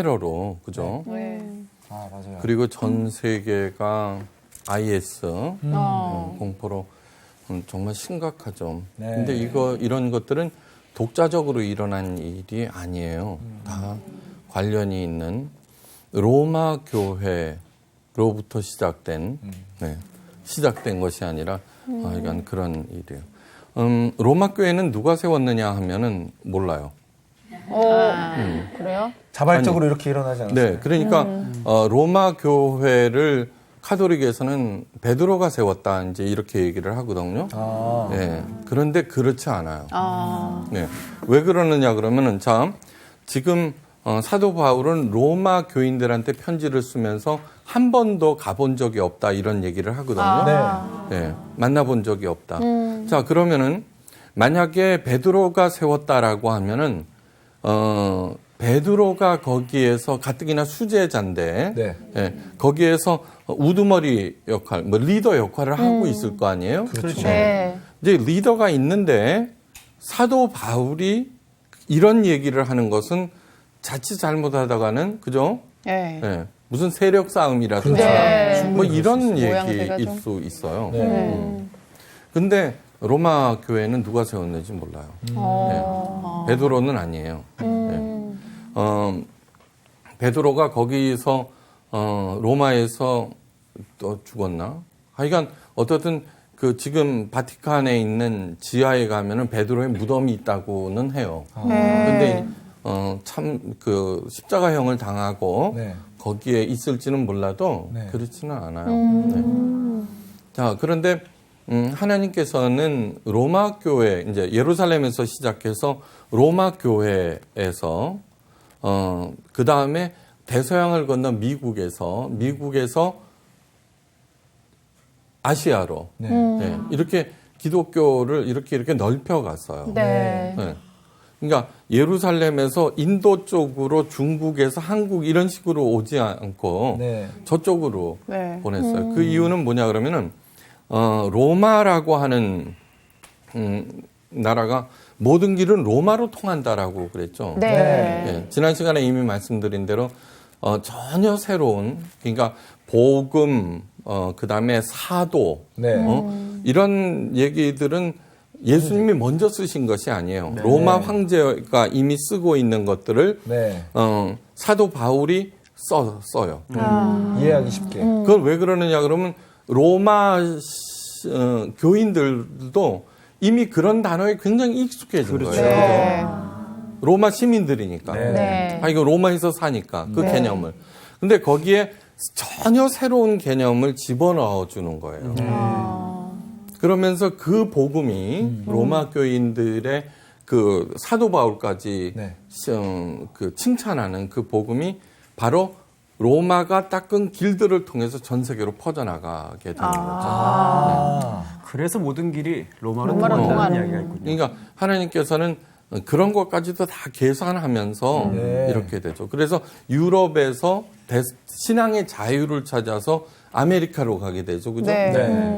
테러로, 그죠? 아, 맞아요. 그리고 전 세계가 IS 공포로 정말 심각하죠. 네. 근데 이런 것들은 독자적으로 일어난 일이 아니에요. 다 관련이 있는 로마 교회로부터 시작된 것이 아니라 이건 그런 일이에요. 로마 교회는 누가 세웠느냐 하면은 몰라요. 그래요? 자발적으로 이렇게 일어나지 않았어요? 네, 그러니까 로마 교회를 카톨릭에서는 베드로가 세웠다 이제 이렇게 얘기를 하거든요. 네, 그런데 그렇지 않아요. 네, 왜 그러느냐 그러면은 참 지금 사도 바울은 로마 교인들한테 편지를 쓰면서 한 번도 가본 적이 없다 이런 얘기를 하거든요. 네, 만나본 적이 없다. 자, 그러면은 만약에 베드로가 세웠다라고 하면은 베드로가 거기에서 가뜩이나 수제자인데 거기에서 우두머리 역할, 뭐 리더 역할을 하고 있을 거 아니에요? 그렇죠. 네. 이제 리더가 있는데 사도 바울이 이런 얘기를 하는 것은 자칫 잘못하다가는 그죠? 네. 네. 무슨 세력 싸움이라든가 네. 뭐 이런 모양새가 얘기일 좀. 수 있어요. 네. 근데 로마 교회는 누가 세웠는지 몰라요. 베드로는 아니에요. 베드로가 거기서 로마에서 또 죽었나? 하여간 어떻든 그 지금 바티칸에 있는 지하에 가면은 베드로의 무덤이 있다고는 해요. 근데 참 그 십자가형을 당하고 거기에 있을지는 몰라도 그렇지는 않아요. 자, 그런데 하나님께서는 로마 교회, 이제 예루살렘에서 시작해서 로마 교회에서 그 다음에 대서양을 건너 미국에서 아시아로 이렇게 기독교를 이렇게 넓혀갔어요. 네. 그러니까 예루살렘에서 인도 쪽으로 중국에서 한국 이런 식으로 오지 않고 저쪽으로 보냈어요. 그 이유는 뭐냐 그러면은 로마라고 하는 나라가 모든 길은 로마로 통한다라고 그랬죠. 지난 시간에 이미 말씀드린 대로 전혀 새로운, 그러니까 복음, 그다음에 사도 이런 얘기들은 예수님이 먼저 쓰신 것이 아니에요. 로마 황제가 이미 쓰고 있는 것들을 사도 바울이 써요. 이해하기 쉽게. 그건 왜 그러느냐 그러면 로마 교인들도 이미 그런 단어에 굉장히 익숙해진 거예요. 로마 시민들이니까. 이거 로마에서 사니까 그 개념을. 근데 거기에 전혀 새로운 개념을 집어넣어 주는 거예요. 그러면서 그 복음이 로마 교인들의 그 사도 바울까지 그 칭찬하는 그 복음이 바로 로마가 닦은 길들을 통해서 전 세계로 퍼져나가게 되는 거죠. 그래서 모든 길이 로마로 통한다는 통한다는 이야기가 있군요. 그러니까 하나님께서는 그런 것까지도 다 계산하면서 이렇게 되죠. 그래서 유럽에서 신앙의 자유를 찾아서 아메리카로 가게 되죠. 그죠?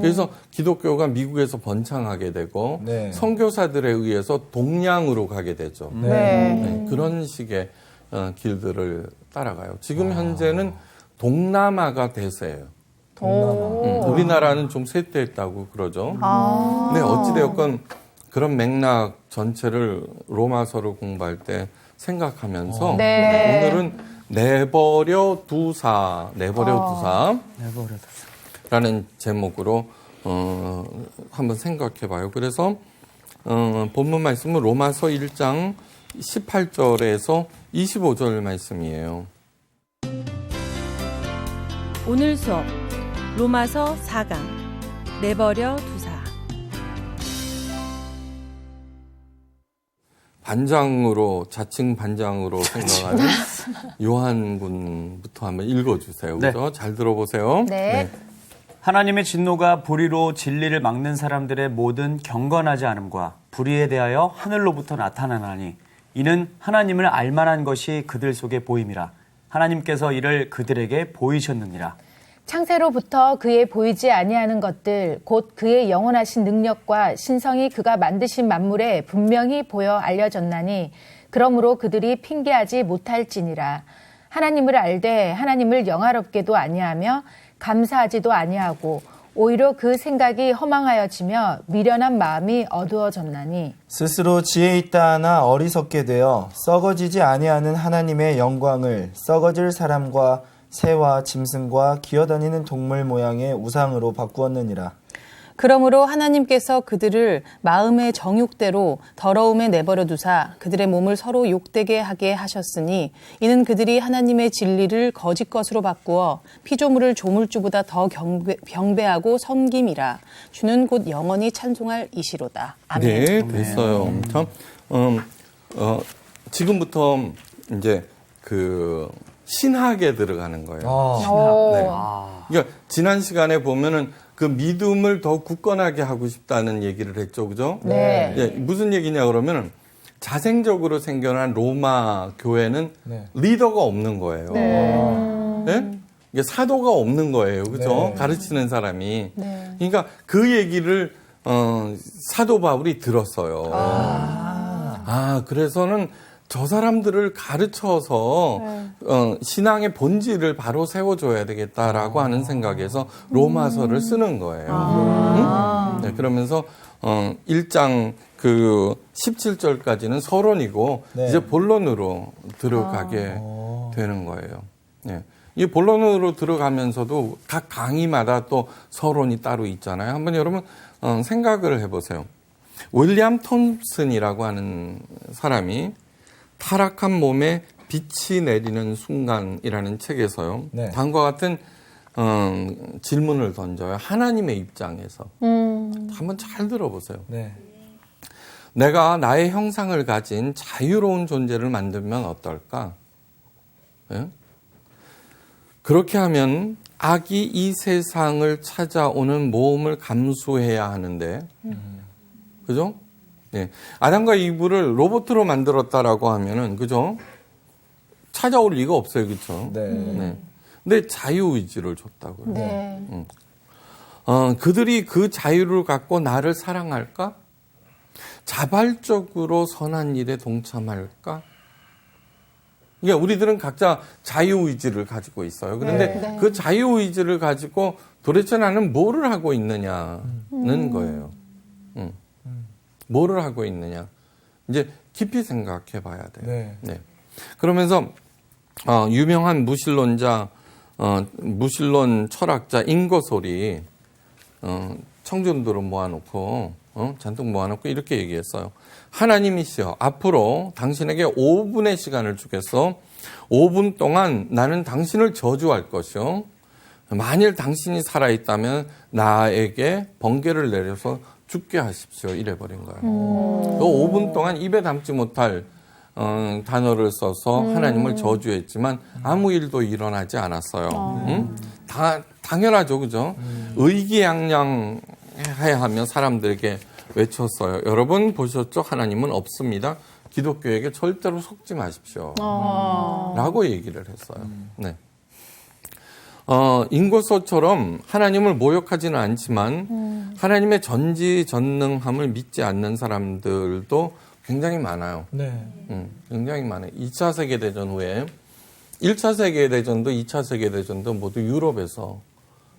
그래서 기독교가 미국에서 번창하게 되고 선교사들에 의해서 동양으로 가게 되죠. 그런 식의 길들을 따라가요. 지금 현재는 동남아가 대세예요. 우리나라는 좀 쇠퇴했다고 그러죠. 근데 어찌되었건 그런 맥락 전체를 로마서를 공부할 때 생각하면서 오늘은 내버려 두사 라는 제목으로 한번 생각해 봐요. 그래서 본문 말씀은 로마서 1장 18절에서 25절 말씀이에요. 오늘 수업 로마서 4강 내버려 두사. 반장으로 자칭 반장으로 생각하는 요한군부터 한번 읽어주세요. 그죠? 잘 들어보세요. 하나님의 진노가 불의로 진리를 막는 사람들의 모든 경건하지 않음과 불의에 대하여 하늘로부터 나타나나니 이는 하나님을 알만한 것이 그들 속에 보임이라. 하나님께서 이를 그들에게 보이셨느니라. 창세로부터 그의 보이지 아니하는 것들 곧 그의 영원하신 능력과 신성이 그가 만드신 만물에 분명히 보여 알려졌나니 그러므로 그들이 핑계하지 못할지니라. 하나님을 알되 하나님을 영화롭게도 아니하며 감사하지도 아니하고 오히려 그 생각이 허망하여지며 미련한 마음이 어두워졌나니 스스로 지혜 있다 하나 어리석게 되어 썩어지지 아니하는 하나님의 영광을 썩어질 사람과 새와 짐승과 기어다니는 동물 모양의 우상으로 바꾸었느니라. 그러므로 하나님께서 그들을 마음의 정욕대로 더러움에 내버려 두사 그들의 몸을 서로 욕되게 하게 하셨으니 이는 그들이 하나님의 진리를 거짓 것으로 바꾸어 피조물을 조물주보다 더 경배하고 섬김이라. 주는 곧 영원히 찬송할 이시로다. 아멘. 네, 됐어요. 참, 지금부터 이제 그 신학에 들어가는 거예요. 네. 그러니까 지난 시간에 보면은 그 믿음을 더 굳건하게 하고 싶다는 얘기를 했죠, 그죠? 네. 예, 무슨 얘기냐 그러면은 자생적으로 생겨난 로마 교회는 네. 리더가 없는 거예요. 예? 이게 사도가 없는 거예요, 그죠? 네. 가르치는 사람이. 네. 그러니까 그 얘기를 사도 바울이 들었어요. 그래서는 저 사람들을 가르쳐서 신앙의 본질을 바로 세워줘야 되겠다라고 하는 생각에서 로마서를 쓰는 거예요. 네, 그러면서 1장 그 17절까지는 서론이고 네. 이제 본론으로 들어가게 되는 거예요. 네. 이 본론으로 들어가면서도 각 강의마다 또 서론이 따로 있잖아요. 한번 여러분 생각을 해보세요. 윌리엄 톰슨이라고 하는 사람이 타락한 몸에 빛이 내리는 순간이라는 책에서요. 네. 다음과 같은 질문을 던져요. 하나님의 입장에서. 한번 잘 들어보세요. 네. 내가 나의 형상을 가진 자유로운 존재를 만들면 어떨까? 예? 그렇게 하면 악이 이 세상을 찾아오는 모험을 감수해야 하는데, 그죠? 네. 아담과 이브를 로봇으로 만들었다라고 하면은, 그죠? 찾아올 리가 없어요, 그죠? 네. 네. 근데 자유의지를 줬다고요. 네. 그들이 그 자유를 갖고 나를 사랑할까? 자발적으로 선한 일에 동참할까? 그러니까 우리들은 각자 자유의지를 가지고 있어요. 그런데 그 자유의지를 가지고 도대체 나는 뭐를 하고 있느냐는 거예요. 뭐를 하고 있느냐. 이제 깊이 생각해 봐야 돼요. 네. 네. 그러면서, 유명한 무신론 철학자 인거솔이, 청중들을 모아놓고, 잔뜩 모아놓고 이렇게 얘기했어요. 하나님이시여, 앞으로 당신에게 5분의 시간을 주겠어. 5분 동안 나는 당신을 저주할 것이요. 만일 당신이 살아있다면 나에게 번개를 내려서 죽게 하십시오. 이래버린 거예요. 그 5분 동안 입에 담지 못할 단어를 써서 하나님을 저주했지만 아무 일도 일어나지 않았어요. 응? 당연하죠. 그죠? 의기양양해야 하며 사람들에게 외쳤어요. 여러분 보셨죠? 하나님은 없습니다. 기독교에게 절대로 속지 마십시오. 라고 얘기를 했어요. 네. 인고서처럼 하나님을 모욕하지는 않지만 하나님의 전지전능함을 믿지 않는 사람들도 굉장히 많아요. 네. 굉장히 많아요. 2차 세계대전 후에 1차 세계대전도 2차 세계대전도 모두 유럽에서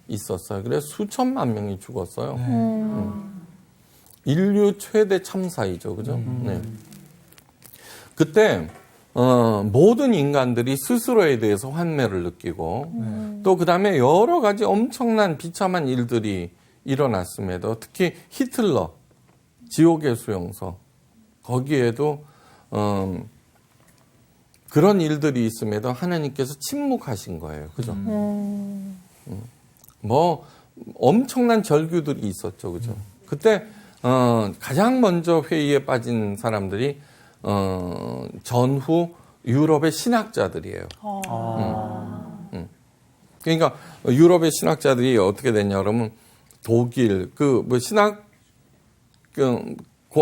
있었어요. 그래서 수천만 명이 죽었어요. 인류 최대 참사이죠. 그죠? 네. 그때 모든 인간들이 스스로에 대해서 환멸을 느끼고 또 그다음에 여러 가지 엄청난 비참한 일들이 일어났음에도 특히 히틀러 지옥의 수용소 거기에도 그런 일들이 있음에도 하나님께서 침묵하신 거예요. 그죠? 뭐 엄청난 절규들이 있었죠. 그죠? 그때 가장 먼저 회의에 빠진 사람들이 전후 유럽의 신학자들이에요. 그러니까 유럽의 신학자들이 어떻게 됐냐 그러면 독일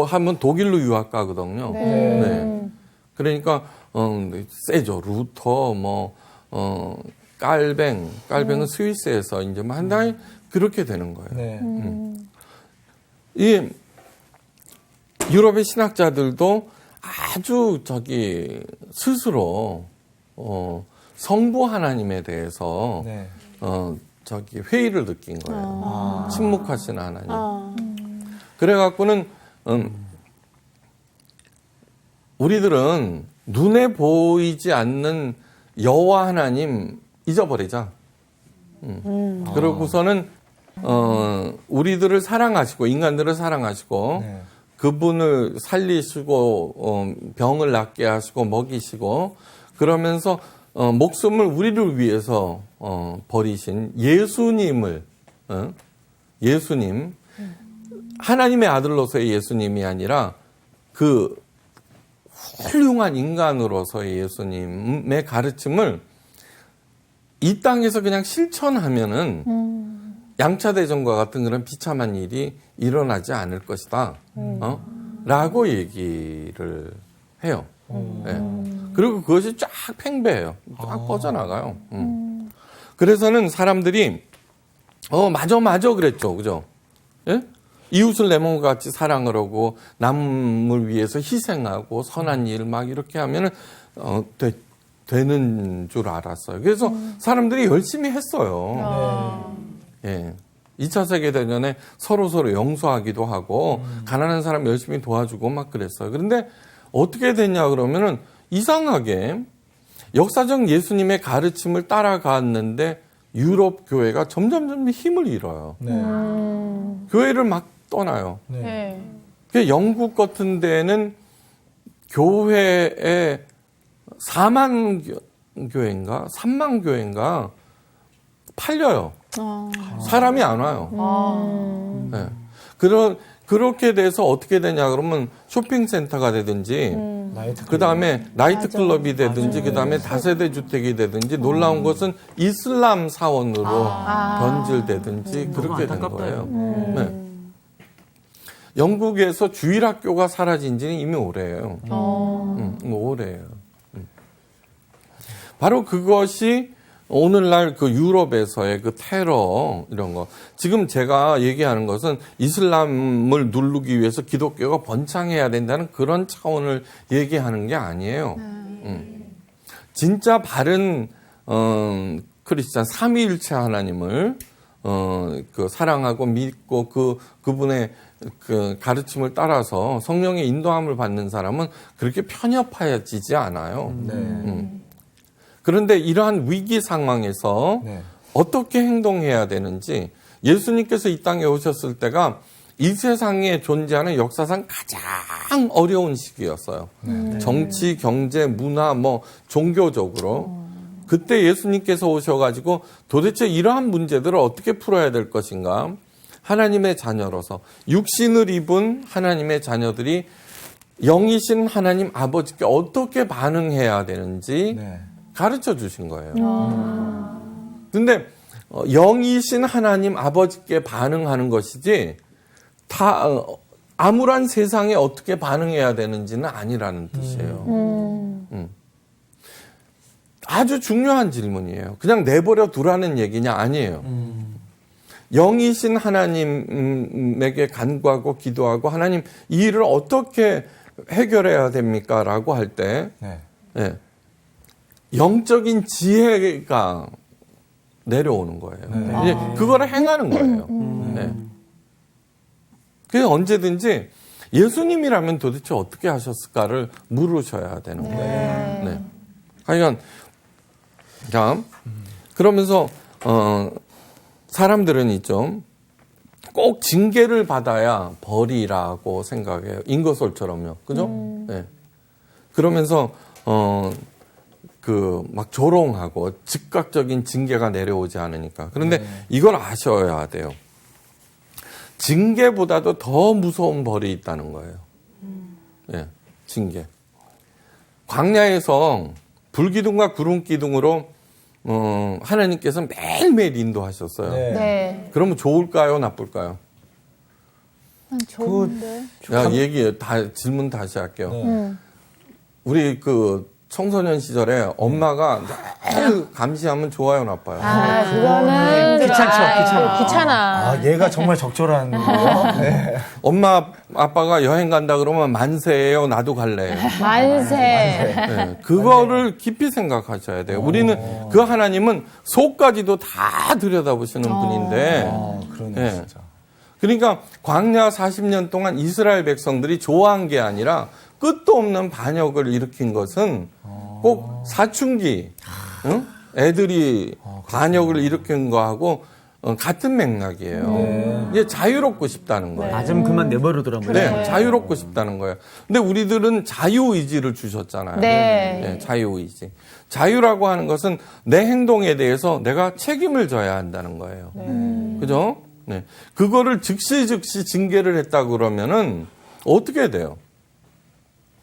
하면 독일로 유학 가거든요. 네. 그러니까 세죠. 루터 깔뱅은 스위스에서 이제 한 달에 그렇게 되는 거예요. 네. 이 유럽의 신학자들도 아주 스스로 성부 하나님에 대해서 네. 회의를 느낀 거예요. 침묵하신 하나님. 그래갖고는 우리들은 눈에 보이지 않는 여호와 하나님 잊어버리자. 그러고서는 우리들을 사랑하시고 인간들을 사랑하시고 네. 그분을 살리시고 병을 낫게 하시고 먹이시고 그러면서 목숨을 우리를 위해서 버리신 예수님을 예수님 하나님의 아들로서의 예수님이 아니라 그 훌륭한 인간으로서의 예수님의 가르침을 이 땅에서 그냥 실천하면은 양차대전과 같은 그런 비참한 일이 일어나지 않을 것이다. 라고 얘기를 해요. 네. 그리고 그것이 쫙 팽배해요. 쫙 뻗어나가요. 그래서는 사람들이 맞아 그랬죠. 그죠? 예? 이웃을 내 몸과 같이 사랑을 하고 남을 위해서 희생하고 선한 일 막 이렇게 하면은 되는 줄 알았어요. 그래서 사람들이 열심히 했어요. 예. 2차 세계대전에 서로 용서하기도 하고 가난한 사람 열심히 도와주고 막 그랬어요. 그런데 어떻게 됐냐 그러면은 이상하게 역사적 예수님의 가르침을 따라갔는데 유럽 교회가 점점 힘을 잃어요. 네. 교회를 막 떠나요. 네. 영국 같은 데는 교회에 4만 교회인가 3만 교회인가 팔려요. 사람이 안 와요. 네. 그렇게 돼서 어떻게 되냐 그러면 쇼핑센터가 되든지 그 다음에 나이트클럽이 되든지 그 다음에 다세대 주택이 되든지 놀라운 것은 이슬람 사원으로 변질되든지 그렇게 된 거예요. 네. 영국에서 주일학교가 사라진 지는 이미 오래예요. 오래예요. 바로 그것이 오늘날 그 유럽에서의 그 테러 이런 거 지금 제가 얘기하는 것은 이슬람을 누르기 위해서 기독교가 번창해야 된다는 그런 차원을 얘기하는 게 아니에요. 진짜 바른 크리스찬 삼위일체 하나님을 그 사랑하고 믿고 그분의 그 가르침을 따라서 성령의 인도함을 받는 사람은 그렇게 편협해지지 않아요. 그런데 이러한 위기 상황에서 어떻게 행동해야 되는지 예수님께서 이 땅에 오셨을 때가 이 세상에 존재하는 역사상 가장 어려운 시기였어요. 정치, 경제, 문화, 종교적으로. 그때 예수님께서 오셔가지고 도대체 이러한 문제들을 어떻게 풀어야 될 것인가. 하나님의 자녀로서 육신을 입은 하나님의 자녀들이 영이신 하나님 아버지께 어떻게 반응해야 되는지 가르쳐 주신 거예요. 근데 영이신 하나님 아버지께 반응하는 것이지 암울한 세상에 어떻게 반응해야 되는지는 아니라는 뜻이에요. 아주 중요한 질문이에요. 그냥 내버려 두라는 얘기냐 아니에요. 영이신 하나님에게 간구하고 기도하고 하나님 이 일을 어떻게 해결해야 됩니까? 라고 할 때 영적인 지혜가 내려오는 거예요. 이제 그거를 행하는 거예요. 그게 언제든지 예수님이라면 도대체 어떻게 하셨을까를 물으셔야 되는 거예요. 하여간 자 그러면서 사람들은 있죠. 꼭 징계를 받아야 벌이라고 생각해요. 인거솔처럼요. 그죠? 그러면서 막 조롱하고 즉각적인 징계가 내려오지 않으니까. 그런데 이걸 아셔야 돼요. 징계보다도 더 무서운 벌이 있다는 거예요. 징계. 광야에서 불기둥과 구름기둥으로 하나님께서 매일매일 인도하셨어요. 그러면 좋을까요? 나쁠까요? 좋은데. 질문 다시 할게요. 우리 청소년 시절에 엄마가 늘 감시하면 좋아요, 나빠요? 그거는 귀찮아. 얘가 정말 적절한 거예요. 네. 엄마, 아빠가 여행 간다 그러면 만세예요, 나도 갈래. 만세. 네, 그거를 깊이 생각하셔야 돼요. 우리는 그 하나님은 속까지도 다 들여다보시는 분인데, 그러네, 네. 진짜. 그러니까 광야 40년 동안 이스라엘 백성들이 좋아한 게 아니라 끝도 없는 반역을 일으킨 것은 꼭 사춘기, 응? 애들이 반역을 일으킨 거하고 같은 맥락이에요. 이제 자유롭고 싶다는 거예요. 나 좀 그만 내버려두라고요. 네, 자유롭고 싶다는 거예요. 근데 우리들은 자유의지를 주셨잖아요. 네. 자유의지. 자유라고 하는 것은 내 행동에 대해서 내가 책임을 져야 한다는 거예요. 그죠? 네. 그거를 즉시 징계를 했다 그러면은 어떻게 돼요?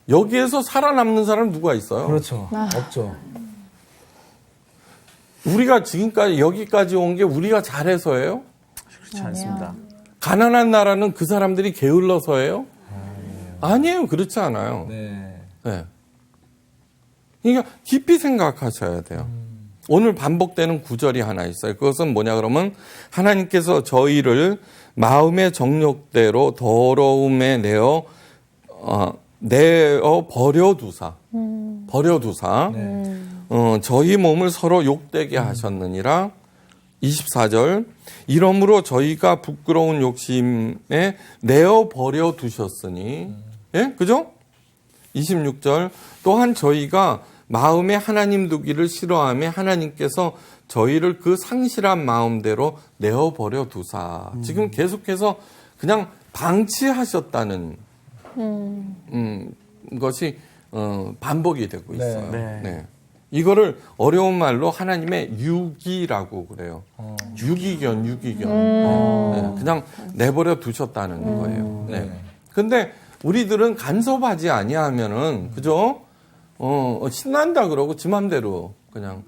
여기에서 살아남는 사람 누가 있어요? 그렇죠. 없죠. 우리가 지금까지 여기까지 온 게 우리가 잘해서예요? 그렇지 않습니다. 가난한 나라는 그 사람들이 게을러서예요? 아니에요. 그렇지 않아요. 네. 네. 그러니까 깊이 생각하셔야 돼요. 오늘 반복되는 구절이 하나 있어요. 그것은 뭐냐 그러면 하나님께서 저희를 마음의 정욕대로 더러움에 내어 버려두사. 저희 몸을 서로 욕되게 하셨느니라. 24절. 이러므로 저희가 부끄러운 욕심에 내어 버려두셨으니. 예? 그죠? 26절. 또한 저희가 마음에 하나님 두기를 싫어하며 하나님께서 저희를 그 상실한 마음대로 내어 버려두사. 지금 계속해서 그냥 방치하셨다는 것이 반복이 되고 있어요. 네. 네. 이거를 어려운 말로 하나님의 유기라고 그래요. 유기견. 네. 그냥 내버려 두셨다는 거예요. 네. 근데 우리들은 간섭하지 아니하면은 그죠? 신난다 그러고 지 맘대로 그냥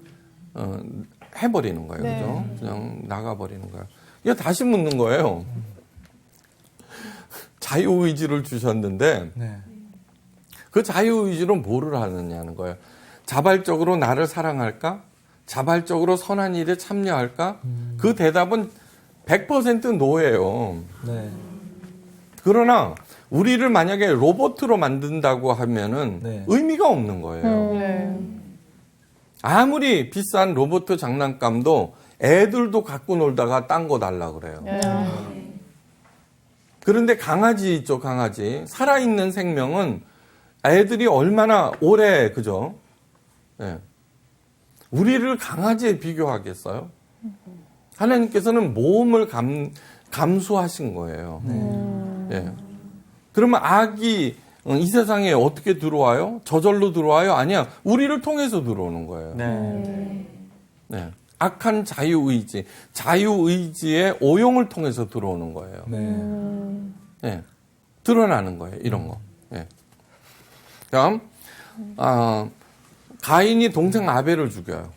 해버리는 거예요. 그죠? 그냥 나가버리는 거예요. 이거 다시 묻는 거예요. 자유의지를 주셨는데 그 자유의지로 뭐를 하느냐는 거예요. 자발적으로 나를 사랑할까? 자발적으로 선한 일에 참여할까? 그 대답은 100% 노예요. 네. 그러나 우리를 만약에 로봇으로 만든다고 하면은 의미가 없는 거예요. 아무리 비싼 로봇 장난감도 애들도 갖고 놀다가 딴 거 달라 그래요. 그런데 강아지 있죠, 강아지. 살아있는 생명은 애들이 얼마나 오래, 그죠? 네. 우리를 강아지에 비교하겠어요? 하나님께서는 모험을 감수하신 거예요. 네. 그러면 악이 이 세상에 어떻게 들어와요? 저절로 들어와요? 아니야. 우리를 통해서 들어오는 거예요. 네. 악한 자유의지의 오용을 통해서 들어오는 거예요. 네. 드러나는 거예요. 이런 거. 네. 다음, 가인이 동생 아벨을 죽여요.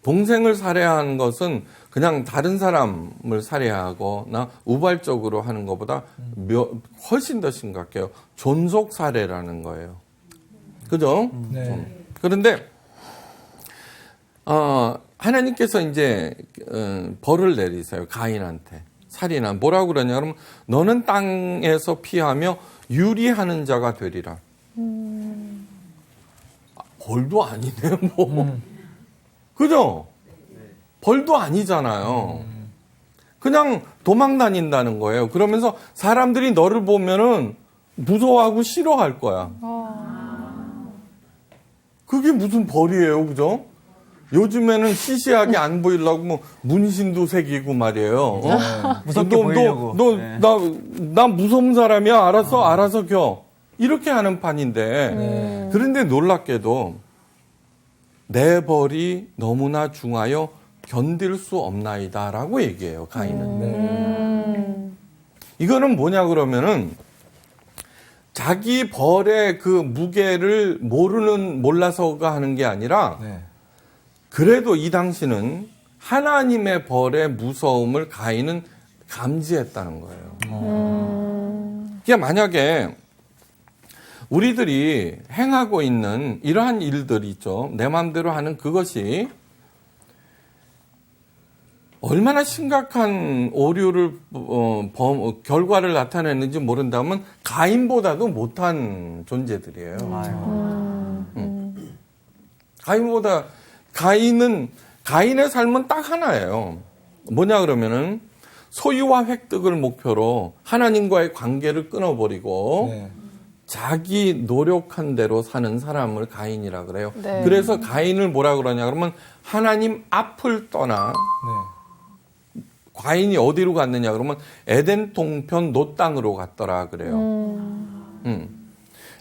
동생을 살해한 것은 그냥 다른 사람을 살해하거나 우발적으로 하는 것보다 훨씬 더 심각해요. 존속 살해라는 거예요. 그죠? 그런데 하나님께서 이제 벌을 내리세요. 가인한테. 살인한. 뭐라고 그러냐 그러면 너는 땅에서 피하며 유리하는 자가 되리라. 벌도 아니네 뭐. 그죠? 벌도 아니잖아요. 그냥 도망 다닌다는 거예요. 그러면서 사람들이 너를 보면은 무서워하고 싫어할 거야. 그게 무슨 벌이에요, 그죠? 요즘에는 시시하게 안 보이려고 뭐 문신도 새기고 말이에요. 무섭게 보이려고. 나 무서운 사람이야. 알아서 겨. 이렇게 하는 판인데. 그런데 놀랍게도 내 벌이 너무나 중하여 견딜 수 없나이다라고 얘기해요. 가인은. 이거는 뭐냐 그러면은 자기 벌의 그 무게를 몰라서가 하는 게 아니라 그래도 이 당시는 하나님의 벌의 무서움을 가인은 감지했다는 거예요. 그게 만약에 우리들이 행하고 있는 이러한 일들이 있죠. 내 마음대로 하는 그것이 얼마나 심각한 오류를 결과를 나타내는지 모른다면 가인보다도 못한 존재들이에요. 가인의 삶은 딱 하나예요. 뭐냐 그러면은 소유와 획득을 목표로 하나님과의 관계를 끊어버리고 네. 자기 노력한 대로 사는 사람을 가인이라 그래요. 네. 그래서 가인을 뭐라 그러냐 그러면 하나님 앞을 떠나 가인이 어디로 갔느냐 그러면 에덴 동편 노 땅으로 갔더라 그래요.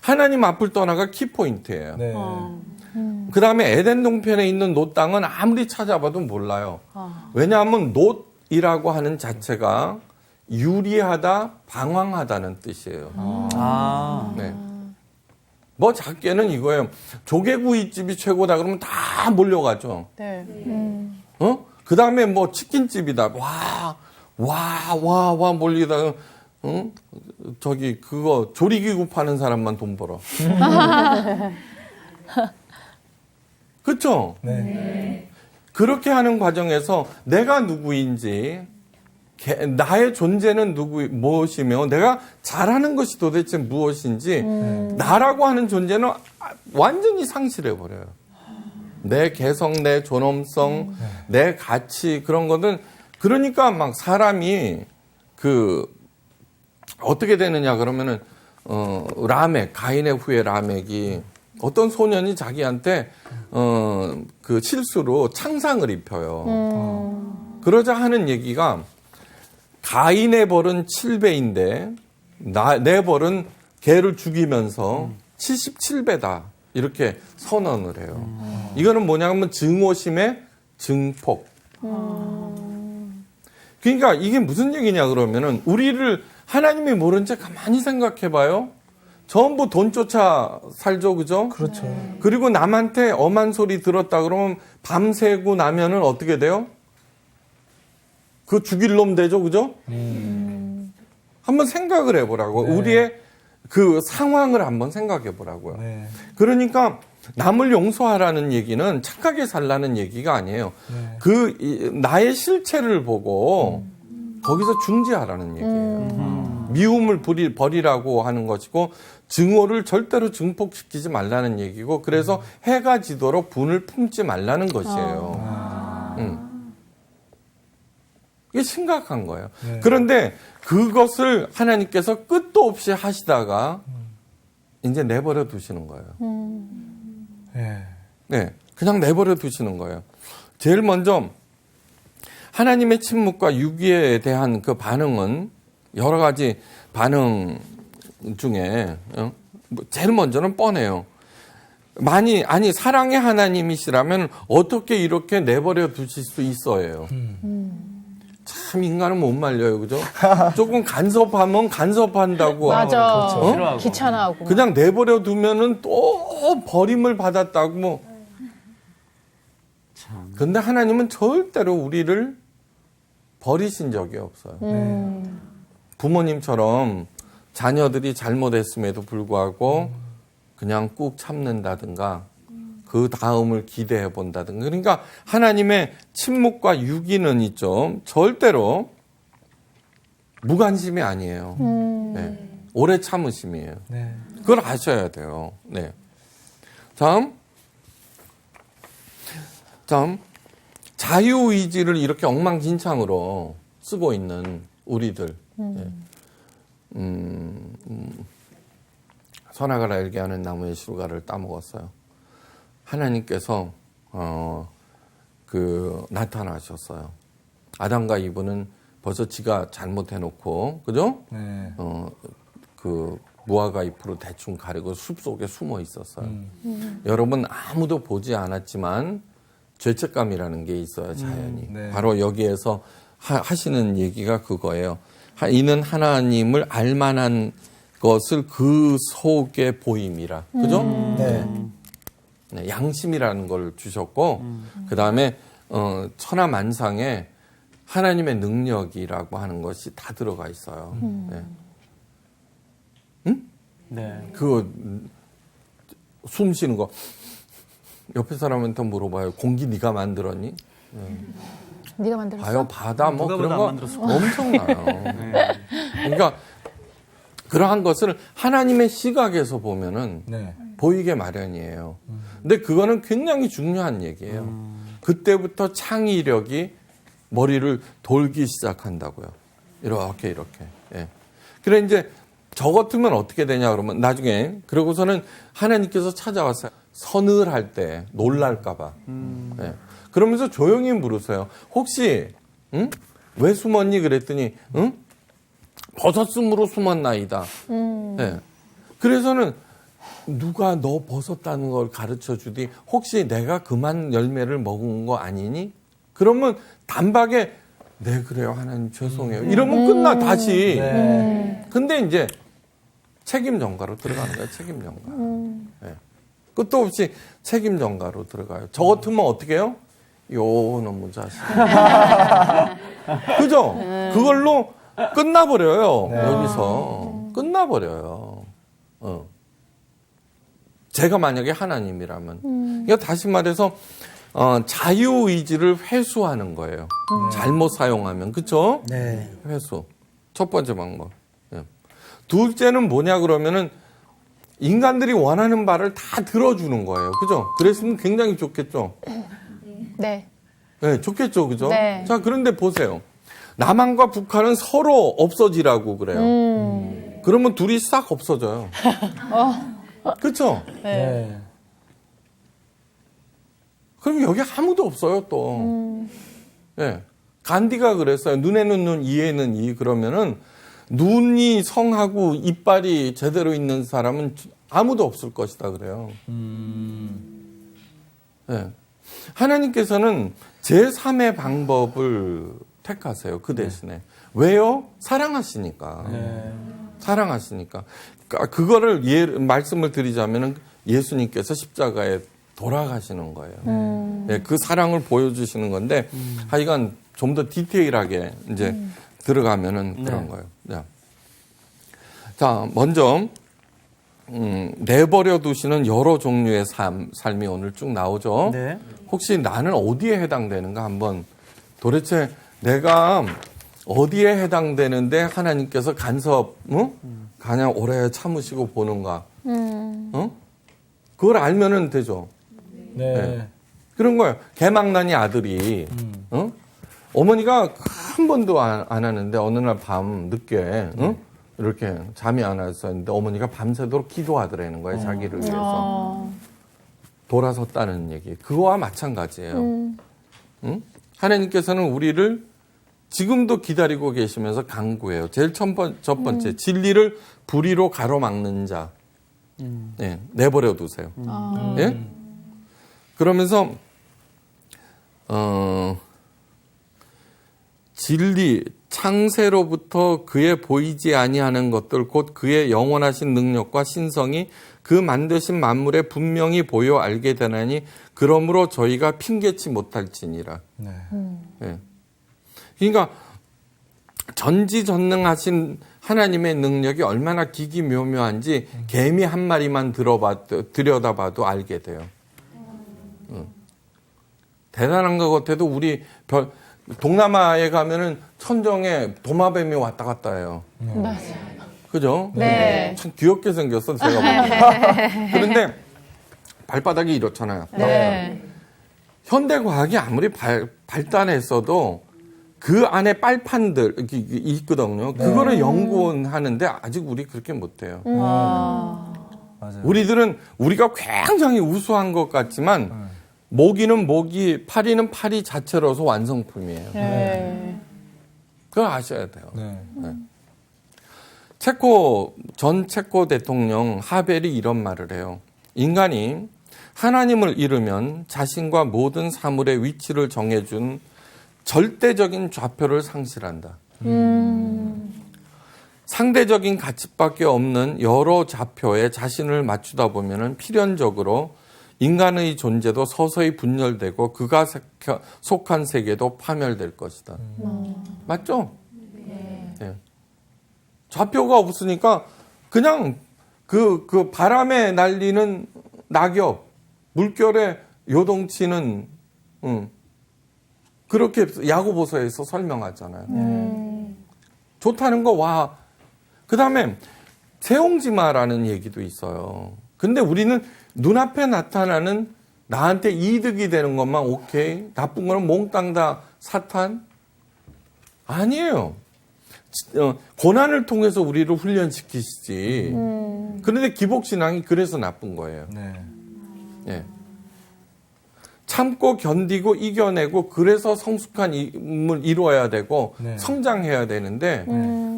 하나님 앞을 떠나가 키포인트예요. 네. 그 다음에 에덴 동편에 있는 노 땅은 아무리 찾아봐도 몰라요. 왜냐하면 놋이라고 하는 자체가 유리하다, 방황하다는 뜻이에요. 네. 뭐 작게는 이거예요. 조개구이집이 최고다 그러면 다 몰려가죠. 네. 그 다음에 뭐 치킨집이다. 와 몰리다가, 저기, 그거, 조리기구 파는 사람만 돈 벌어. 그쵸? 네. 그렇게 하는 과정에서 내가 누구인지, 나의 존재는 무엇이며, 내가 잘하는 것이 도대체 무엇인지, 나라고 하는 존재는 완전히 상실해버려요. 내 개성, 내 존엄성, 내 가치, 그런 거는, 그러니까 막 사람이, 어떻게 되느냐, 그러면은, 라멕, 가인의 후예 라멕이, 어떤 소년이 자기한테, 그 실수로 창상을 입혀요. 그러자 하는 얘기가, 가인의 벌은 7배인데, 내 벌은 걔를 죽이면서 77배다. 이렇게 선언을 해요. 이거는 뭐냐면 증오심의 증폭. 그러니까 이게 무슨 얘기냐 그러면은 우리를 하나님이 모른 채 가만히 생각해 봐요. 전부 돈 쫓아 살죠. 그죠? 그렇죠. 그리고 남한테 엄한 소리 들었다 그러면 밤새고 나면은 어떻게 돼요? 그 죽일 놈 되죠. 그죠? 한번 생각을 해보라고. 네. 우리의 그 상황을 한번 생각해 보라고요. 네. 그러니까 남을 용서하라는 얘기는 착하게 살라는 얘기가 아니에요. 네. 나의 실체를 보고 거기서 중지하라는 얘기예요. 미움을 버리라고 하는 것이고 증오를 절대로 증폭시키지 말라는 얘기고 그래서 해가 지도록 분을 품지 말라는 것이에요. 이게 심각한 거예요. 네. 그런데 그것을 하나님께서 끝도 없이 하시다가 이제 내버려 두시는 거예요. 네. 네, 그냥 내버려 두시는 거예요. 제일 먼저 하나님의 침묵과 유기에 대한 그 반응은 여러 가지 반응 중에 제일 먼저는 뻔해요. 아니 사랑의 하나님이시라면 어떻게 이렇게 내버려 두실 수 있어요. 참 인간은 못 말려요, 그죠? 조금 간섭하면 간섭한다고. 맞아. 싫어하고. 귀찮아하고. 그냥 내버려 두면은 또 버림을 받았다고 뭐. 근데 하나님은 절대로 우리를 버리신 적이 없어요. 부모님처럼 자녀들이 잘못했음에도 불구하고 그냥 꾹 참는다든가 그 다음을 기대해 본다든가. 그러니까 하나님의 침묵과 유기는 있죠. 절대로 무관심이 아니에요. 네. 오래 참으심이에요. 네. 그걸 아셔야 돼요. 네. 다음, 자유의지를 이렇게 엉망진창으로 쓰고 있는 우리들. 네. 선악을 알게 하는 나무의 실과를 따먹었어요. 하나님께서 나타나셨어요. 아담과 이브는 벌써 지가 잘못해놓고, 그죠? 네. 그 무화과 잎으로 대충 가리고 숲속에 숨어 있었어요. 여러분 아무도 보지 않았지만 죄책감이라는 게 있어요, 자연이. 네. 바로 여기에서 하시는 얘기가 그거예요. 이는 하나님을 알만한 것을 그 속에 보임이라. 그죠? 네. 네, 양심이라는 걸 주셨고, 그 다음에, 천하만상에 하나님의 능력이라고 하는 것이 다 들어가 있어요. 네. 응? 네. 그거 숨 쉬는 거 옆에 사람한테 물어봐요. 공기 네가 만들었니? 네가 만들었어? 봐요, 바다 뭐 누가 그런 봐도 거 안 만들었을 거예요. 엄청나요. 그러니까 그러한 것을 하나님의 시각에서 보면은 네. 보이게 마련이에요. 근데 그거는 굉장히 중요한 얘기예요. 그때부터 창의력이 머리를 돌기 시작한다고요. 이렇게. 예. 그래 이제 저 같으면 어떻게 되냐 그러면 나중에 그러고서는 하나님께서 찾아왔어요. 서늘할 때 놀랄까봐. 예. 그러면서 조용히 물으세요. 혹시 왜 숨었니? 그랬더니 벗었음으로 숨었나이다. 예. 그래서는 누가 너 벗었다는 걸 가르쳐 주디 혹시 내가 그만 열매를 먹은 거 아니니? 그러면 단박에 네 그래요 하나님 죄송해요. 이러면 끝나 다시. 근데 이제 책임 전가로 들어가는 거예요. 책임 전가. 예. 끝도 없이 책임 전가로 들어가요. 저 같으면 어떻게 해요? 요 놈의 자식. 그죠? 그걸로 끝나버려요. 여기서 끝나버려요. 제가 만약에 하나님이라면. 그러니까 다시 말해서 자유의지를 회수하는 거예요. 잘못 사용하면. 그렇죠? 네. 회수. 첫 번째 방법. 예. 둘째는 뭐냐 그러면은 인간들이 원하는 바를 다 들어주는 거예요. 그죠? 그랬으면 굉장히 좋겠죠? 네. 네, 좋겠죠. 그죠? 네. 자, 그런데 보세요. 남한과 북한은 서로 없어지라고 그래요. 그러면 둘이 싹 없어져요. 그렇죠? 네. 그럼 여기 아무도 없어요, 또. 예. 간디가 그랬어요. 눈에는 눈, 이에는 이. 그러면은 눈이 성하고 이빨이 제대로 있는 사람은 아무도 없을 것이다 그래요. 예. 하나님께서는 제3의 방법을 택하세요. 그 대신에. 왜요? 사랑하시니까. 사랑하시니까. 그거를 말씀을 드리자면은 예수님께서 십자가에 돌아가시는 거예요. 예, 그 사랑을 보여주시는 건데 하여간 좀 더 디테일하게 이제 들어가면은 그런 거예요. 자, 먼저 내버려 두시는 여러 종류의 삶이 오늘 쭉 나오죠. 네. 혹시 나는 어디에 해당되는가 한번 도대체 내가 어디에 해당되는데 하나님께서 간섭 그냥 오래 참으시고 보는가? 그걸 알면은 되죠. 네. 네. 그런 거예요. 개망나니 아들이 어머니가 한 번도 안 하는데 어느 날 밤 늦게 이렇게 잠이 안 왔었는데 어머니가 밤새도록 기도하더라는 거예요. 자기를 위해서. 돌아섰다는 얘기. 그거와 마찬가지예요. 하나님께서는 우리를 지금도 기다리고 계시면서 강구해요. 제일 첫 번째 진리를 불의로 가로막는 자. 네, 내버려 두세요. 예? 그러면서 진리 창세로부터 그의 보이지 아니하는 것들 곧 그의 영원하신 능력과 신성이 그 만드신 만물에 분명히 보여 알게 되나니 그러므로 저희가 핑계치 못할지니라. 네. 예. 그러니까 전지전능하신 하나님의 능력이 얼마나 기기묘묘한지 개미 한 마리만 들여다봐도 알게 돼요. 대단한 것 같아도 우리 동남아에 가면은 천정에 도마뱀이 왔다 갔다 해요. 그죠? 네. 참 귀엽게 생겼어, 제가 보기엔. 그런데 발바닥이 이렇잖아요. 네. 현대 과학이 아무리 발달했어도 그 안에 빨판들 있거든요. 그거를 연구하는데 아직 우리 그렇게 못해요. 맞아요. 우리들은 우리가 굉장히 우수한 것 같지만 모기는 모기, 파리는 파리 자체로서 완성품이에요. 네. 그걸 아셔야 돼요. 네. 전 체코 대통령 하벨이 이런 말을 해요. 인간이 하나님을 잃으면 자신과 모든 사물의 위치를 정해준 절대적인 좌표를 상실한다. 상대적인 가치밖에 없는 여러 좌표에 자신을 맞추다 보면은 필연적으로 인간의 존재도 서서히 분열되고 그가 속한 세계도 파멸될 것이다. 맞죠? 네. 좌표가 없으니까 그냥 그 바람에 날리는 낙엽, 물결에 요동치는, 그렇게 야고보서에서 설명하잖아요. 좋다는 거 와. 그 다음에 세옹지마라는 얘기도 있어요. 근데 우리는 눈앞에 나타나는 나한테 이득이 되는 것만 오케이. 나쁜 거는 몽땅 다 사탄? 아니에요. 고난을 통해서 우리를 훈련시키시지. 그런데 기복신앙이 그래서 나쁜 거예요. 네. 예. 참고 견디고 이겨내고 그래서 성숙한 힘을 이루어야 되고 네. 성장해야 되는데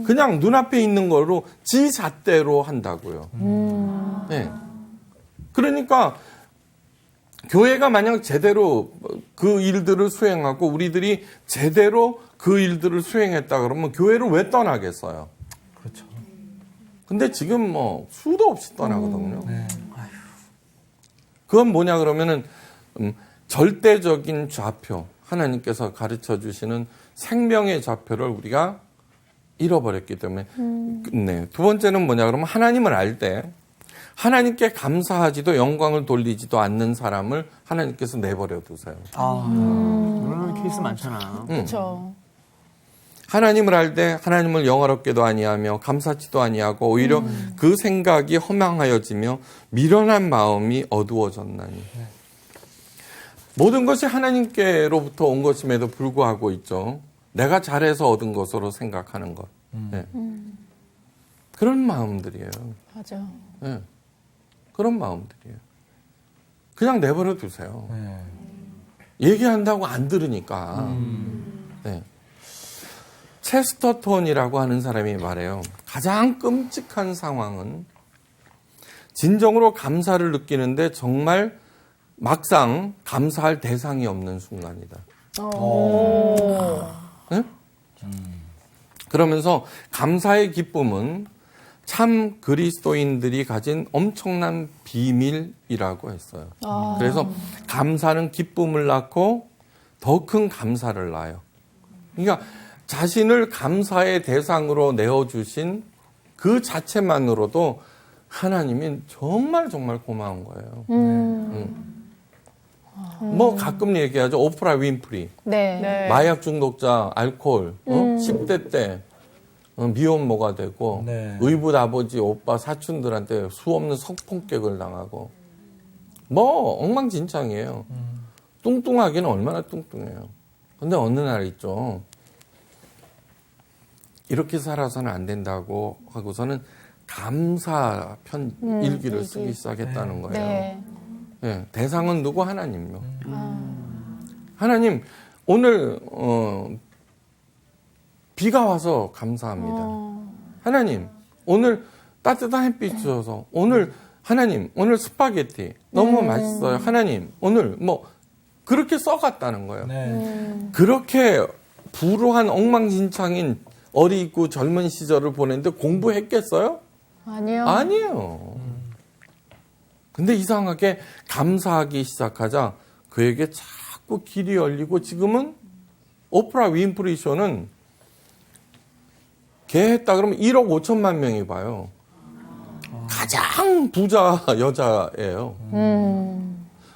그냥 눈앞에 있는 거로 지 잣대로 한다고요. 네. 그러니까 교회가 만약 제대로 그 일들을 수행하고 우리들이 제대로 그 일들을 수행했다 그러면 교회를 왜 떠나겠어요? 그렇죠. 근데 지금 뭐 수도 없이 떠나거든요. 네. 그건 뭐냐 그러면은 절대적인 좌표, 하나님께서 가르쳐 주시는 생명의 좌표를 우리가 잃어버렸기 때문에. 네. 두 번째는 뭐냐 그러면 하나님을 알 때 하나님께 감사하지도 영광을 돌리지도 않는 사람을 하나님께서 내버려 두세요. 그런 케이스 많잖아. 그렇죠. 하나님을 알 때 하나님을 영화롭게도 아니하며 감사치도 아니하고 오히려 그 생각이 허망하여지며 미련한 마음이 어두워졌나니. 모든 것이 하나님께로부터 온 것임에도 불구하고 있죠. 내가 잘해서 얻은 것으로 생각하는 것. 네. 그런 마음들이에요. 맞아. 네. 그런 마음들이에요. 그냥 내버려 두세요. 네. 얘기한다고 안 들으니까. 네. 체스터톤이라고 하는 사람이 말해요. 가장 끔찍한 상황은 진정으로 감사를 느끼는데 정말 막상 감사할 대상이 없는 순간이다. 네? 그러면서 감사의 기쁨은 참 그리스도인들이 가진 엄청난 비밀이라고 했어요. 그래서 감사는 기쁨을 낳고 더 큰 감사를 낳아요. 그러니까 자신을 감사의 대상으로 내어주신 그 자체만으로도 하나님이 정말 정말 고마운 거예요. 뭐 가끔 얘기하죠. 오프라 윈프리. 네. 마약 중독자, 알코올, 10대 때 미혼모가 되고 네. 의붓 아버지, 오빠, 사촌들한테 수없는 성폭격을 당하고 뭐 엉망진창이에요. 뚱뚱하기는 얼마나 뚱뚱해요. 근데 어느 날 있죠. 이렇게 살아서는 안 된다고 하고서는 감사 일기를 쓰기 시작했다는 거예요. 네. 네, 대상은 누구? 하나님요. 하나님, 오늘 비가 와서 감사합니다. 하나님, 오늘 따뜻한 햇빛 주셔서 오늘 하나님, 오늘 스파게티 너무 맛있어요. 하나님, 오늘 뭐 그렇게 써갔다는 거예요. 네. 그렇게 불우한 엉망진창인 어리고 젊은 시절을 보냈는데 공부했겠어요? 아니요. 아니에요. 근데 이상하게 감사하기 시작하자 그에게 자꾸 길이 열리고 지금은 오프라 윈프리 쇼는 걔 했다 그러면 1억 5천만 명이 봐요. 가장 부자 여자예요.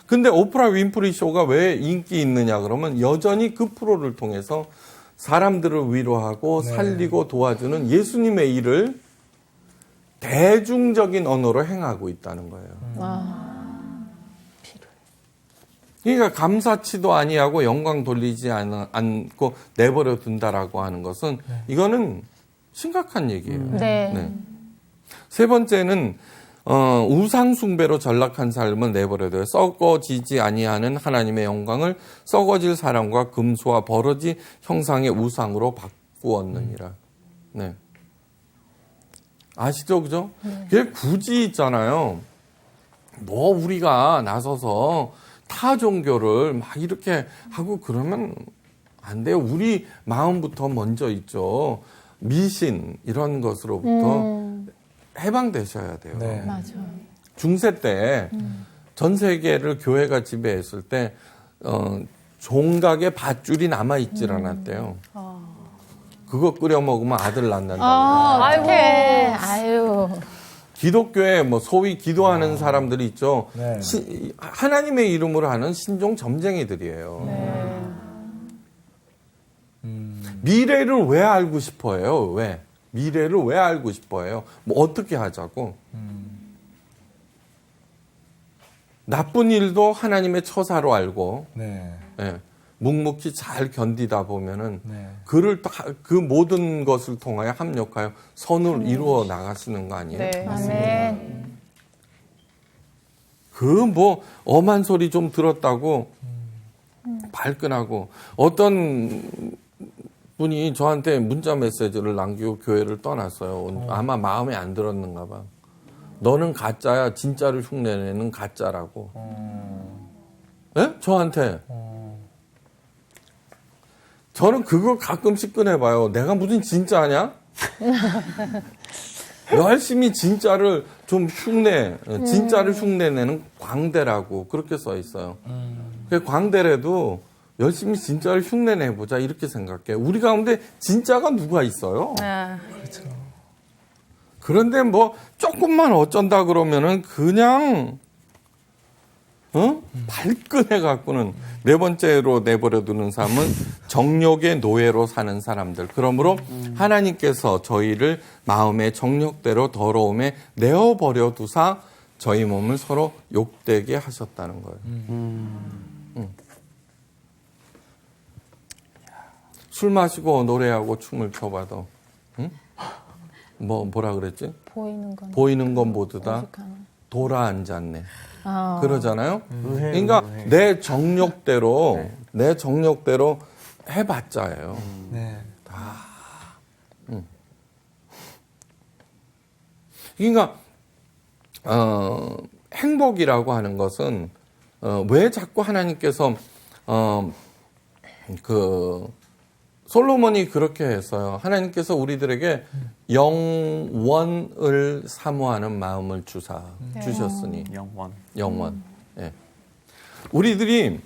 근데 오프라 윈프리 쇼가 왜 인기 있느냐 그러면 여전히 그 프로를 통해서 사람들을 위로하고 살리고 도와주는 예수님의 일을 대중적인 언어로 행하고 있다는 거예요. 그러니까 감사치도 아니하고 영광 돌리지 않고 내버려 둔다라고 하는 것은 이거는 심각한 얘기예요. 네. 세 번째는 우상 숭배로 전락한 삶을 내버려둬요. 썩어지지 아니하는 하나님의 영광을 썩어질 사람과 금수와 버러지 형상의 우상으로 바꾸었느니라. 네. 아시죠, 그죠? 그게 굳이 있잖아요. 뭐 우리가 나서서 타 종교를 막 이렇게 하고 그러면 안 돼요. 우리 마음부터 먼저 있죠. 미신 이런 것으로부터 해방되셔야 돼요. 네. 맞아. 중세 때 전 세계를 교회가 지배했을 때 종각의 밧줄이 남아 있질 않았대요. 그거 끓여 먹으면 아들 낳는다. 어떡해. 아유. 기독교에 뭐 소위 기도하는 사람들이 있죠. 네. 하나님의 이름으로 하는 신종 점쟁이들이에요. 네. 미래를 왜 알고 싶어해요? 왜? 미래를 왜 알고 싶어해요? 뭐 어떻게 하자고? 나쁜 일도 하나님의 처사로 알고 네. 예, 묵묵히 잘 견디다 보면은 네. 그 모든 것을 통하여 합력하여 선을 이루어 나가시는 거 아니에요? 네. 아멘. 그 뭐 엄한 소리 좀 들었다고 발끈하고 어떤 분이 저한테 문자 메시지를 남기고 교회를 떠났어요. 아마 마음에 안 들었는가 봐. 너는 가짜야. 진짜를 흉내내는 가짜라고. 예? 저한테. 저는 그거 가끔씩 꺼내봐요. 내가 무슨 진짜냐? 열심히 진짜를 좀 진짜를 흉내내는 광대라고 그렇게 써 있어요. 그 광대라도 열심히 진짜를 흉내내보자 이렇게 생각해요. 우리 가운데 진짜가 누가 있어요? 아, 그런데 뭐 조금만 어쩐다 그러면은 그냥 발끈해 갖고는 네 번째로 내버려두는 삶은 정욕의 노예로 사는 사람들. 그러므로 하나님께서 저희를 마음의 정욕대로 더러움에 내어버려 두사 저희 몸을 서로 욕되게 하셨다는 거예요. 술 마시고 노래하고 춤을 춰봐도 뭐라 그랬지? 보이는 건 모두 다 돌아 앉았네. 그러잖아요. 그러니까 내 정욕대로 해봤자예요. 네. 그러니까 행복이라고 하는 것은 왜 자꾸 하나님께서 솔로몬이 그렇게 했어요. 하나님께서 우리들에게 영원을 사모하는 마음을 주셨으니. 영원. 예. 우리들이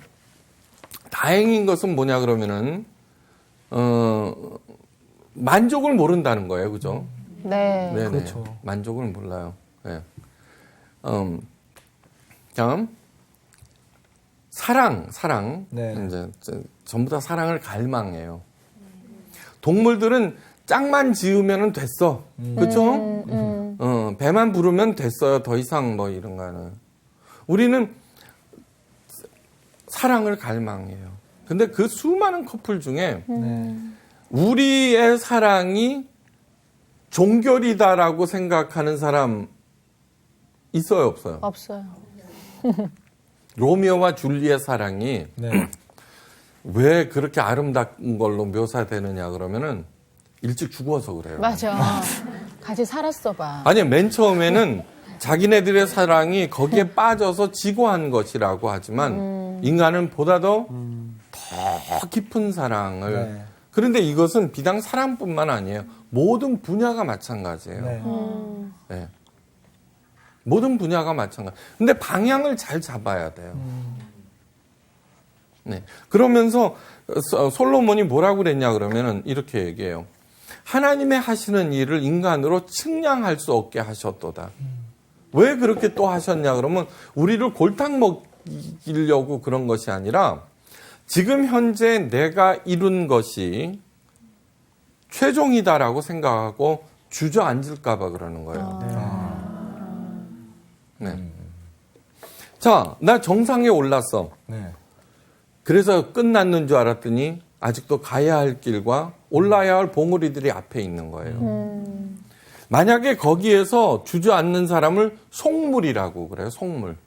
다행인 것은 뭐냐 그러면은 만족을 모른다는 거예요. 그죠? 네. 네네. 그렇죠. 만족을 몰라요. 예. 다음 사랑. 네. 이제 전부 다 사랑을 갈망해요. 동물들은 짝만 지으면 됐어. 그렇죠? 배만 부르면 됐어요. 더 이상 뭐 이런 거는. 우리는 사랑을 갈망해요. 근데 그 수많은 커플 중에 우리의 사랑이 종결이다라고 생각하는 사람 있어요, 없어요? 없어요. 로미오와 줄리의 사랑이 네. 왜 그렇게 아름다운 걸로 묘사되느냐 그러면은 일찍 죽어서 그래요. 맞아. 같이 살았어 봐. 아니, 맨 처음에는 자기네들의 사랑이 거기에 빠져서 지고한 것이라고 하지만 인간은 보다 더 깊은 사랑을. 네. 그런데 이것은 비단 사랑뿐만 아니에요. 모든 분야가 마찬가지예요. 네. 네. 모든 분야가 마찬가지. 근데 방향을 잘 잡아야 돼요. 네. 그러면서 솔로몬이 뭐라고 그랬냐 그러면은 이렇게 얘기해요. 하나님의 하시는 일을 인간으로 측량할 수 없게 하셨도다. 왜 그렇게 또 하셨냐 그러면 우리를 골탕 먹이려고 그런 것이 아니라 지금 현재 내가 이룬 것이 최종이다라고 생각하고 주저앉을까 봐 그러는 거예요. 네. 자, 나 정상에 올랐어. 네. 그래서 끝났는 줄 알았더니 아직도 가야 할 길과 올라야 할 봉우리들이 앞에 있는 거예요. 만약에 거기에서 주저앉는 사람을 속물이라고 그래요. 속물.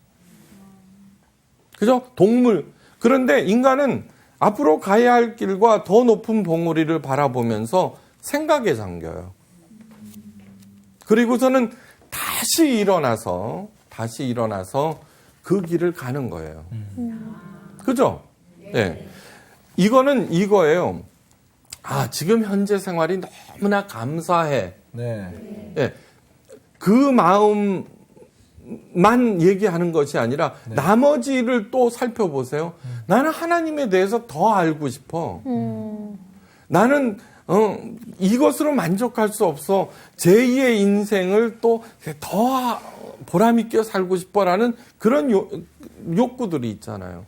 그죠? 동물. 그런데 인간은 앞으로 가야 할 길과 더 높은 봉우리를 바라보면서 생각에 잠겨요. 그리고서는 다시 일어나서 그 길을 가는 거예요. 그죠? 네. 이거는 이거예요. 아, 지금 현재 생활이 너무나 감사해. 네. 예. 그 마음만 얘기하는 것이 아니라 나머지를 또 살펴보세요. 나는 하나님에 대해서 더 알고 싶어. 나는 이것으로 만족할 수 없어. 제2의 인생을 또 더 보람있게 살고 싶어라는 그런 욕구들이 있잖아요.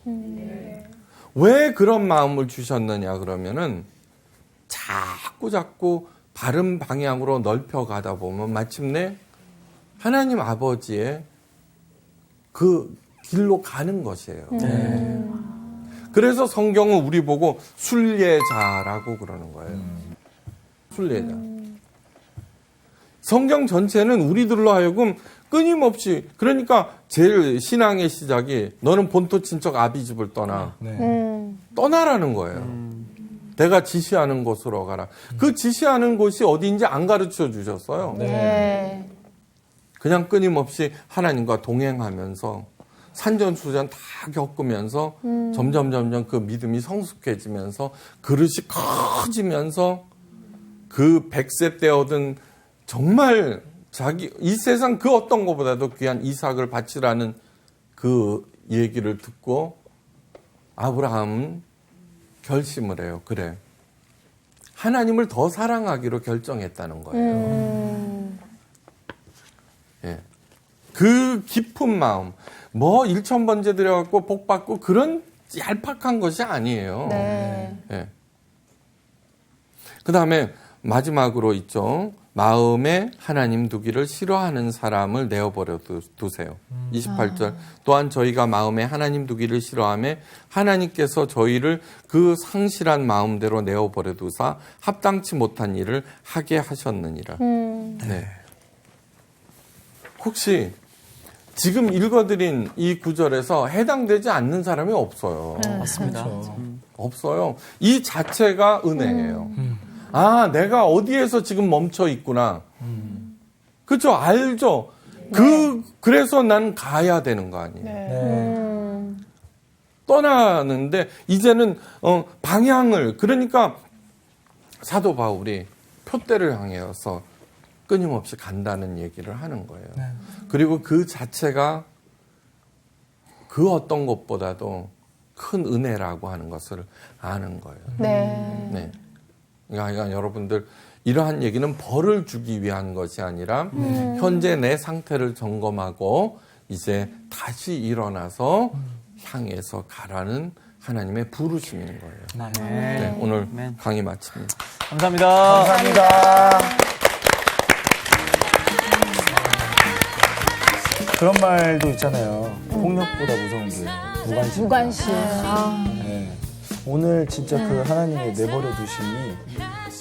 왜 그런 마음을 주셨느냐 그러면은 자꾸 바른 방향으로 넓혀가다 보면 마침내 하나님 아버지의 그 길로 가는 것이에요. 그래서 성경은 우리 보고 순례자라고 그러는 거예요. 순례자. 성경 전체는 우리들로 하여금 끊임없이, 그러니까 제일 신앙의 시작이 너는 본토 친척 아비집을 떠나. 떠나라는 거예요. 내가 지시하는 곳으로 가라. 그 지시하는 곳이 어디인지 안 가르쳐 주셨어요. 네. 그냥 끊임없이 하나님과 동행하면서 산전수전 다 겪으면서 점점 그 믿음이 성숙해지면서 그릇이 커지면서 그 100세 때 얻은 정말 이 세상 그 어떤 것보다도 귀한 이삭을 바치라는 그 얘기를 듣고 아브라함은 결심을 해요. 그래. 하나님을 더 사랑하기로 결정했다는 거예요. 예. 그 깊은 마음, 뭐 1,000번째 드려갖고 복 받고 그런 얄팍한 것이 아니에요. 네. 예. 그 다음에 마지막으로 있죠. 마음에 하나님 두기를 싫어하는 사람을 내어버려 두세요. 28절. 또한 저희가 마음에 하나님 두기를 싫어하며 하나님께서 저희를 그 상실한 마음대로 내어버려 두사 합당치 못한 일을 하게 하셨느니라. 네. 혹시 지금 읽어드린 이 구절에서 해당되지 않는 사람이 없어요. 맞습니다. 없어요. 이 자체가 은혜예요. 아, 내가 어디에서 지금 멈춰 있구나. 그죠? 알죠? 그래서 난 가야 되는 거 아니에요. 떠나는데, 이제는, 방향을, 그러니까 사도 바울이 표대를 향해서 끊임없이 간다는 얘기를 하는 거예요. 그리고 그 자체가 그 어떤 것보다도 큰 은혜라고 하는 것을 아는 거예요. 네. 그러니까 여러분들 이러한 얘기는 벌을 주기 위한 것이 아니라 현재 내 상태를 점검하고 이제 다시 일어나서 향해서 가라는 하나님의 부르심인 거예요. 네, 오늘 강의 마칩니다. 감사합니다. 감사합니다. 그런 말도 있잖아요. 폭력보다 무서운 게 무관심. 네. 오늘 진짜 그 하나님의 내버려 두심이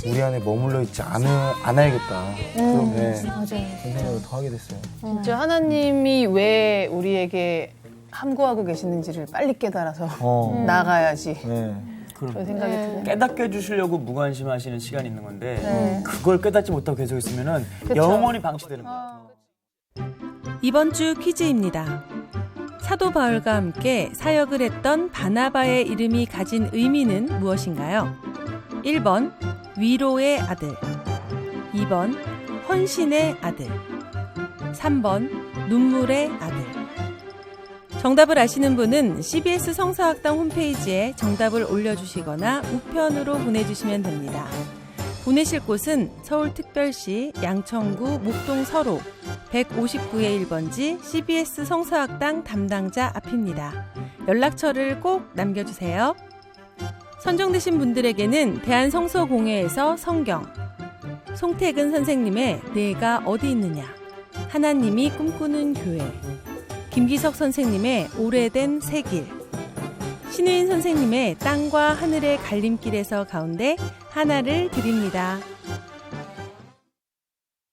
우리 안에 머물러 있지 않아야겠다. 그런 생각을 더 하게 됐어요. 진짜 하나님이 왜 우리에게 함구하고 계시는지를 빨리 깨달아서 나가야지. 그런 생각이 드네요. 깨닫게 해주시려고 무관심하시는 시간이 있는 건데 그걸 깨닫지 못하고 계속 있으면은 영원히 방치되는 거예요. 이번 주 퀴즈입니다. 사도 바울과 함께 사역을 했던 바나바의 이름이 가진 의미는 무엇인가요? 1번 위로의 아들, 2번 헌신의 아들, 3번 눈물의 아들. 정답을 아시는 분은 CBS 성서학당 홈페이지에 정답을 올려주시거나 우편으로 보내주시면 됩니다. 보내실 곳은 서울특별시 양천구 목동 서로 159의 1번지 CBS 성서학당 담당자 앞입니다. 연락처를 꼭 남겨주세요. 선정되신 분들에게는 대한성서공회에서 성경, 송태근 선생님의 내가 어디 있느냐, 하나님이 꿈꾸는 교회, 김기석 선생님의 오래된 새길, 신우인 선생님의 땅과 하늘의 갈림길에서 가운데 하나를 드립니다.